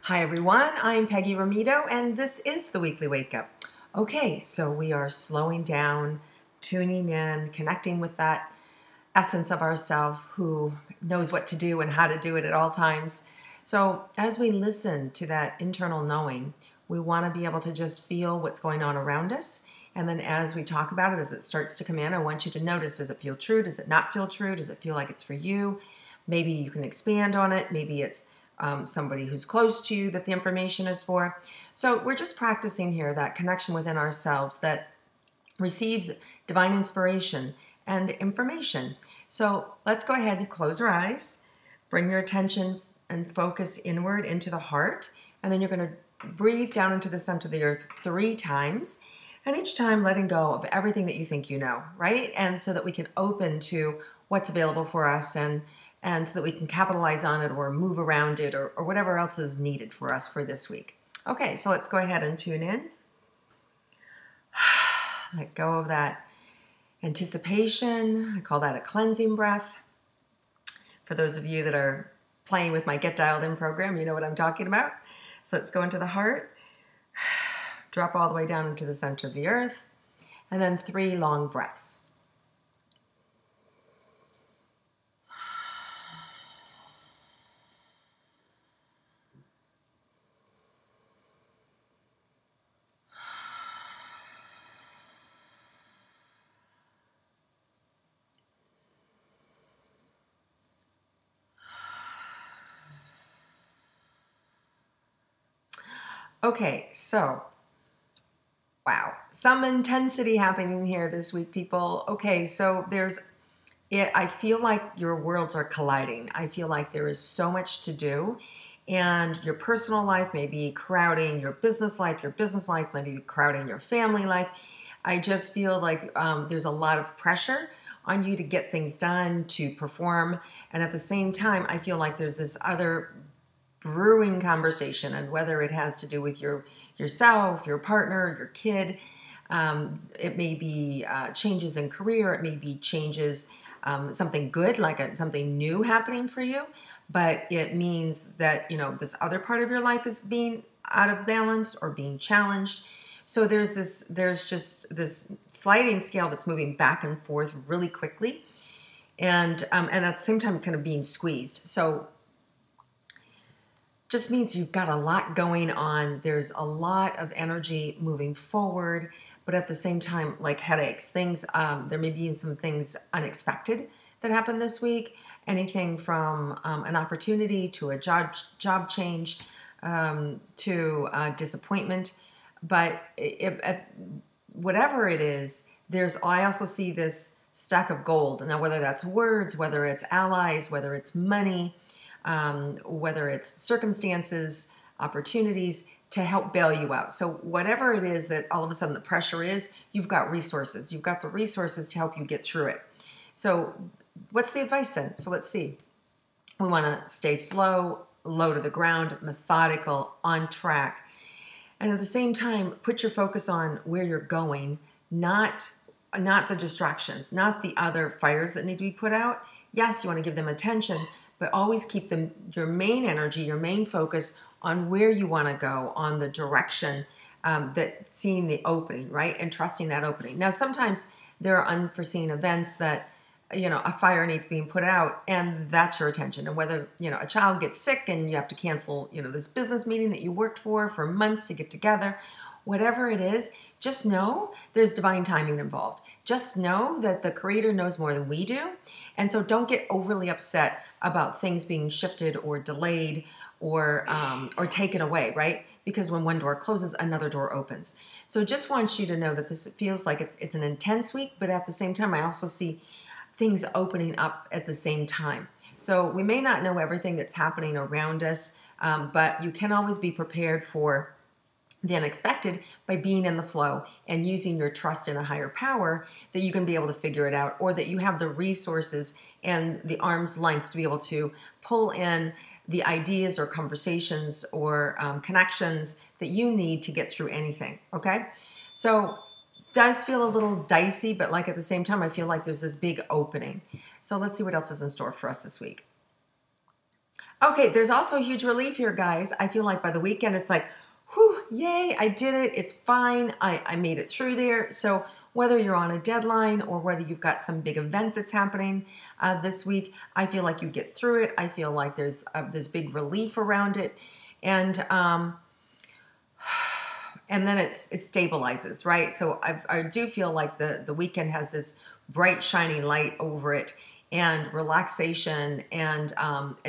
Hi everyone, I'm Peggy Rometo and this is the Weekly Wake Up. Okay, so we are slowing down, tuning in, connecting with that essence of ourself who knows what to do and how to do it at all times. So as we listen to that internal knowing, we want to be able to just feel what's going on around us. And then as we talk about it, as it starts to come in, I want you to notice, does it feel true? Does it not feel true? Does it feel like it's for you? Maybe you can expand on it. Maybe it's somebody who's close to you that the information is for. So we're just practicing here that connection within ourselves that receives divine inspiration and information. So let's go ahead and close our eyes, bring your attention and focus inward into the heart, and then you're going to breathe down into the center of the earth 3 times, and each time letting go of everything that you think you know, right? And so that we can open to what's available for us and so that we can capitalize on it or move around it or whatever else is needed for us for this week. Okay, so let's go ahead and tune in. Let go of that anticipation. I call that a cleansing breath. For those of you that are playing with my Get Dialed In program, you know what I'm talking about. So let's go into the heart, drop all the way down into the center of the earth, and then 3 long breaths. Okay, so, wow, some intensity happening here this week, people. Okay, so I feel like your worlds are colliding. I feel like there is so much to do, and your personal life may be crowding your business life may be crowding your family life. I just feel like there's a lot of pressure on you to get things done, to perform, and at the same time, I feel like there's this other brewing conversation, and whether it has to do with yourself, your partner, your kid, it may be changes in career, it may be changes, something good, like something new happening for you, but it means that, this other part of your life is being out of balance or being challenged. So there's just this sliding scale that's moving back and forth really quickly, and at the same time kind of being squeezed. So just means you've got a lot going on. There's a lot of energy moving forward, but at the same time, like headaches, things, there may be some things unexpected that happened this week. Anything from an opportunity to a job change, to disappointment. But whatever it is, I also see this stack of gold. Now, whether that's words, whether it's allies, whether it's money, whether it's circumstances, opportunities to help bail you out. So whatever it is that all of a sudden the pressure is, you've got resources. You've got the resources to help you get through it. So what's the advice then? So let's see. We want to stay slow, low to the ground, methodical, on track. And at the same time, put your focus on where you're going, not the distractions, not the other fires that need to be put out. Yes, you want to give them attention, but always keep your main energy, your main focus on where you want to go, on the direction, seeing the opening, right? And trusting that opening. Now, sometimes there are unforeseen events that, a fire needs being put out, and that's your attention. And whether, a child gets sick and you have to cancel, this business meeting that you worked for months to get together, whatever it is, just know there's divine timing involved. Just know that the Creator knows more than we do. And so don't get overly upset about things being shifted or delayed or taken away, right? Because when one door closes, another door opens. So just want you to know that this feels like it's an intense week, but at the same time, I also see things opening up at the same time. So we may not know everything that's happening around us, but you can always be prepared for the unexpected by being in the flow and using your trust in a higher power, that you can be able to figure it out, or that you have the resources and the arm's length to be able to pull in the ideas or conversations or connections that you need to get through anything, okay? So does feel a little dicey, but like at the same time, I feel like there's this big opening. So let's see what else is in store for us this week. Okay, there's also huge relief here, guys. I feel like by the weekend, it's like, whew, yay, I did it. It's fine. I made it through there. So whether you're on a deadline or whether you've got some big event that's happening this week, I feel like you get through it. I feel like there's this big relief around it. And then it stabilizes, right? So I do feel like the weekend has this bright, shiny light over it, and relaxation, and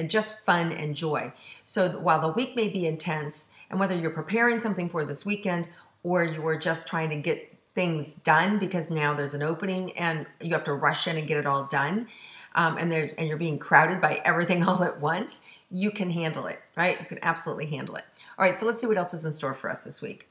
just fun and joy. So while the week may be intense, and whether you're preparing something for this weekend or you are just trying to get things done because now there's an opening and you have to rush in and get it all done, and you're being crowded by everything all at once, you can handle it, right? You can absolutely handle it. All right, so let's see what else is in store for us this week.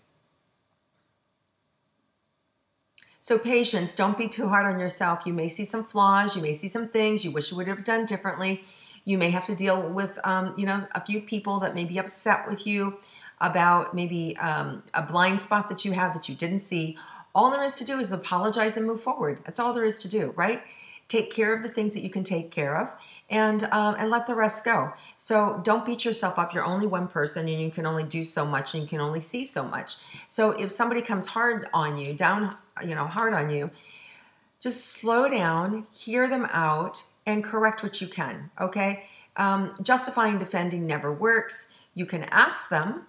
So patience, don't be too hard on yourself. You may see some flaws. You may see some things you wish you would have done differently. You may have to deal with, a few people that may be upset with you about maybe a blind spot that you have that you didn't see. All there is to do is apologize and move forward. That's all there is to do, right? Take care of the things that you can take care of, and let the rest go. So don't beat yourself up. You're only one person, and you can only do so much, and you can only see so much. So if somebody comes hard on you, hard on you, just slow down, hear them out, and correct what you can, okay? Justifying, defending never works. You can ask them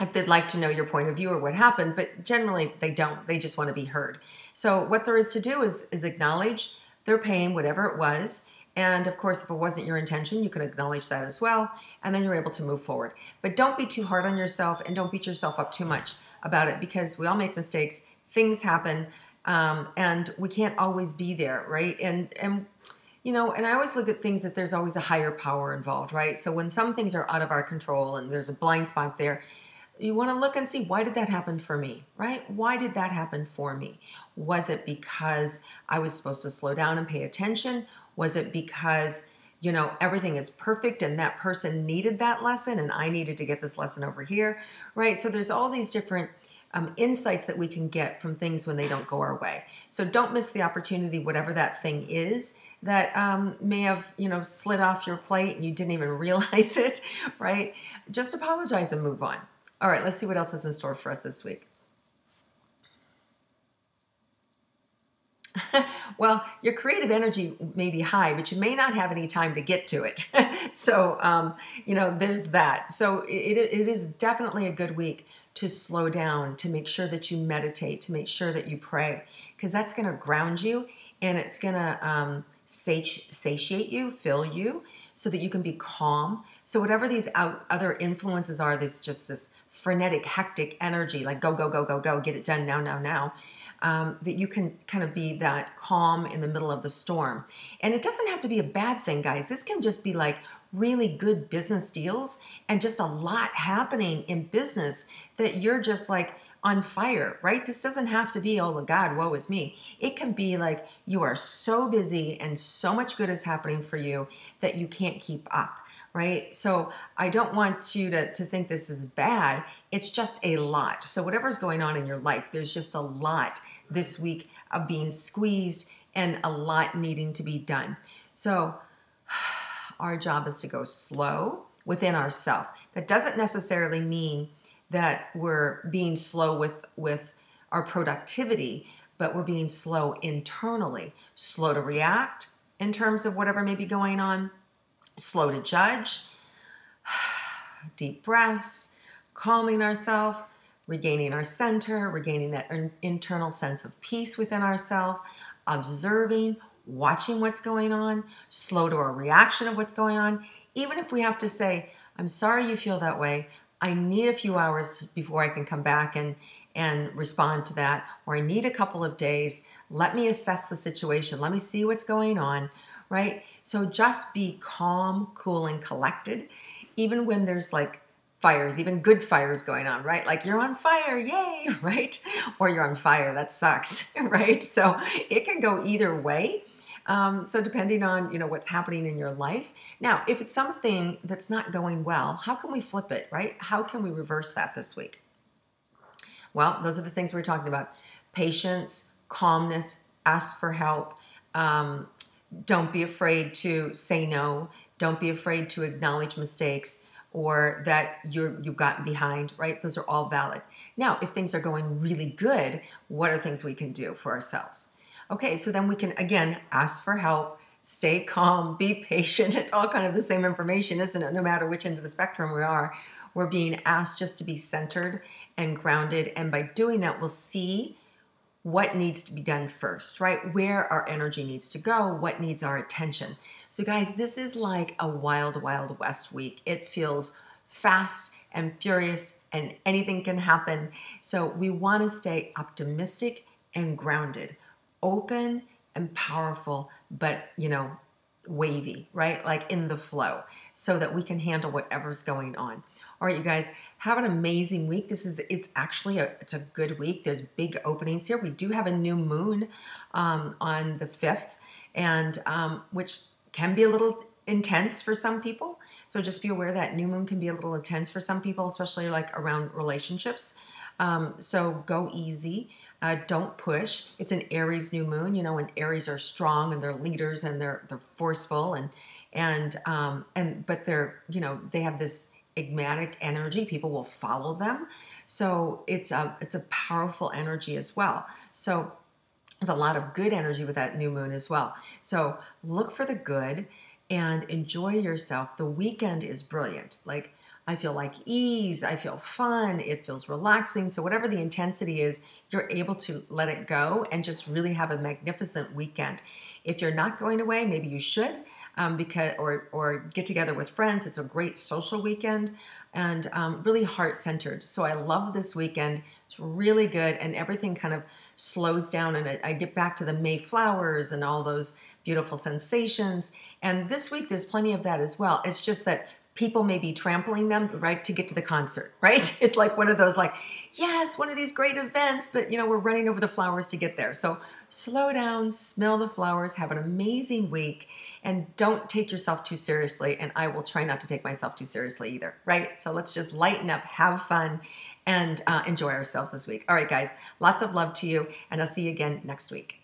if they'd like to know your point of view or what happened, but generally they don't. They just want to be heard. So what there is to do is acknowledge their pain, whatever it was. And of course, if it wasn't your intention, you can acknowledge that as well. And then you're able to move forward. But don't be too hard on yourself, and don't beat yourself up too much about it, because we all make mistakes. Things happen, and we can't always be there, right? And I always look at things that there's always a higher power involved, right? So when some things are out of our control and there's a blind spot there, you want to look and see, why did that happen for me, right? Why did that happen for me? Was it because I was supposed to slow down and pay attention? Was it because, everything is perfect and that person needed that lesson and I needed to get this lesson over here, right? So there's all these different insights that we can get from things when they don't go our way. So don't miss the opportunity, whatever that thing is that may have, slid off your plate and you didn't even realize it, right? Just apologize and move on. All right, let's see what else is in store for us this week. Well, your creative energy may be high, but you may not have any time to get to it. So, there's that. So it is definitely a good week to slow down, to make sure that you meditate, to make sure that you pray, because that's going to ground you, and it's going to satiate you, fill you, so that you can be calm. So whatever these other influences are, this frenetic, hectic energy, like go, go, go, go, go, get it done now, that you can kind of be that calm in the middle of the storm. And it doesn't have to be a bad thing, guys. This can just be like really good business deals and just a lot happening in business that you're just like on fire, right? This doesn't have to be, oh God, woe is me. It can be like you are so busy and so much good is happening for you that you can't keep up, right? So I don't want you to think this is bad. It's just a lot. So whatever's going on in your life, there's just a lot this week of being squeezed and a lot needing to be done. So our job is to go slow within ourselves. That doesn't necessarily mean that we're being slow with our productivity, but we're being slow internally. Slow to react in terms of whatever may be going on. Slow to judge. Deep breaths. Calming ourselves. Regaining our center. Regaining that internal sense of peace within ourselves. Observing. Watching what's going on. Slow to a reaction of what's going on. Even if we have to say, I'm sorry you feel that way. I need a few hours before I can come back and respond to that, or I need a couple of days. Let me assess the situation. Let me see what's going on, right? So just be calm, cool, and collected, even when there's like fires, even good fires going on, right? Like you're on fire, yay, right? Or you're on fire, that sucks, right? So it can go either way. So depending on, what's happening in your life. Now, if it's something that's not going well, how can we flip it, right? How can we reverse that this week? Well, those are the things we're talking about. Patience, calmness, ask for help. Don't be afraid to say no. Don't be afraid to acknowledge mistakes or that you've gotten behind, right? Those are all valid. Now, if things are going really good, what are things we can do for ourselves? Okay, so then we can, again, ask for help, stay calm, be patient. It's all kind of the same information, isn't it? No matter which end of the spectrum we are, we're being asked just to be centered and grounded. And by doing that, we'll see what needs to be done first, right? Where our energy needs to go, what needs our attention. So guys, this is like a wild, wild west week. It feels fast and furious and anything can happen. So we want to stay optimistic and grounded, open and powerful, but wavy, right? Like in the flow so that we can handle whatever's going on. All right, you guys, have an amazing week. It's actually a good week. There's big openings here. We do have a new moon on the 5th, and which can be a little intense for some people. So just be aware that new moon can be a little intense for some people, especially like around relationships. So go easy. Don't push. It's an Aries new moon, and Aries are strong and they're leaders and they're forceful but they're, they have this enigmatic energy. People will follow them. So it's a powerful energy as well. So there's a lot of good energy with that new moon as well. So look for the good and enjoy yourself. The weekend is brilliant. Like, I feel like ease, I feel fun, it feels relaxing. So whatever the intensity is, you're able to let it go and just really have a magnificent weekend. If you're not going away, maybe you should, or get together with friends. It's a great social weekend and really heart-centered. So I love this weekend. It's really good, and everything kind of slows down, and I get back to the May flowers and all those beautiful sensations. And this week, there's plenty of that as well. It's just that people may be trampling them, right, to get to the concert, right? It's like one of those like, yes, one of these great events, but we're running over the flowers to get there. So slow down, smell the flowers, have an amazing week, and don't take yourself too seriously. And I will try not to take myself too seriously either, right? So let's just lighten up, have fun, and enjoy ourselves this week. All right, guys, lots of love to you, and I'll see you again next week.